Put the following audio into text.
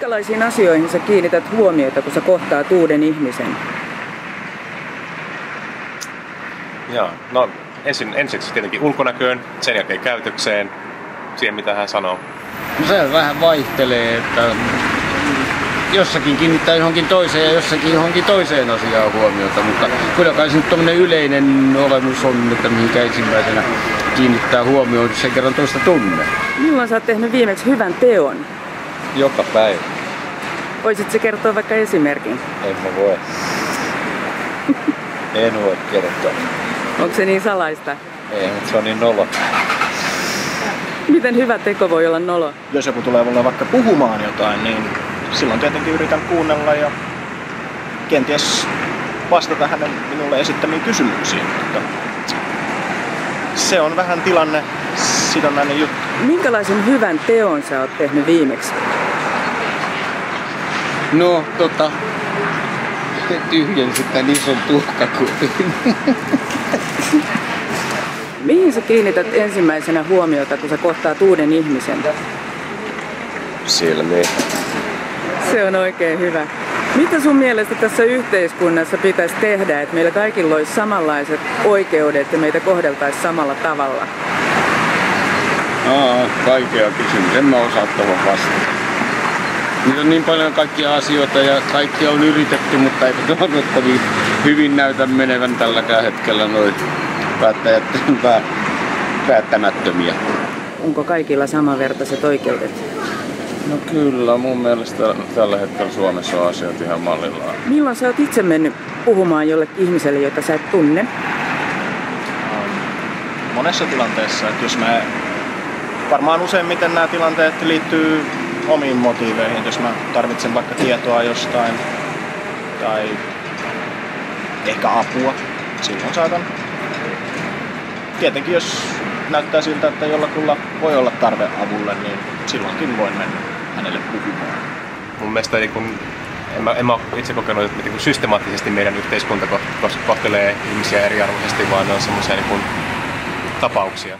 Minkälaisiin asioihin sä kiinnität huomiota, kun sä kohtaat uuden ihmisen? Joo, no ensiksi tietenkin ulkonäköön, sen jälkeen käytökseen, siihen mitä hän sanoo. No se vähän vaihtelee, että jossakin kiinnittää johonkin toiseen ja jossakin johonkin toiseen asiaan huomiota, mutta kyllä kai se nyt tommonen yleinen olemus on, että mihinkä ensimmäisenä kiinnittää huomioon, jos sen kerran toista tunne. Milloin sä oot tehnyt viimeksi hyvän teon? Joka päivä. Voisitko kertoa vaikka esimerkin? En mä voi. En voi kertoa. Onko se niin salaista? Ei, mutta se on niin nolo. Miten hyvä teko voi olla nolo? Jos joku tulee mulle vaikka puhumaan jotain, niin silloin tietenkin yritän kuunnella ja kenties vastata hänen minulle esittämiin kysymyksiin. Mutta se on vähän tilanne sidonnainen juttu. Minkälaisen hyvän teon sä oot tehnyt viimeksi? No, tyhjensi tän ison tuhkakupin. Mihin sä kiinnität ensimmäisenä huomiota, kun sä kohtaat uuden ihmisen? Silmiin. Se on oikein hyvä. Mitä sun mielestä tässä yhteiskunnassa pitäisi tehdä, että meillä kaikilla olisi samanlaiset oikeudet ja meitä kohdeltaisiin samalla tavalla? Vaikea kysymys. En mä osaa tuohon vastata. Niitä on niin paljon kaikkia asioita ja kaikkia on yritetty, mutta eipä toivottavasti hyvin näytä menevän tälläkään hetkellä noin päättäjät päättämättömiä. Onko kaikilla samanvertaiset oikeudet? No kyllä, mun mielestä tällä hetkellä Suomessa on asiat ihan mallillaan. Milloin sä oot itse mennyt puhumaan jollekin ihmiselle, jota sä et tunne? Monessa tilanteessa, että jos mä varmaan useimmiten nämä tilanteet liittyy omiin motiiveihin, jos mä tarvitsen vaikka tietoa jostain tai ehkä apua, silloin saatan. Tietenkin jos näyttää siltä, että jollakulla voi olla tarve avulle, niin silloinkin voin mennä hänelle puhumaan. Mun mielestä en mä itse kokenut, että systemaattisesti meidän yhteiskunta kohtelee ihmisiä eriarvoisesti, vaan ne on semmoisia tapauksia.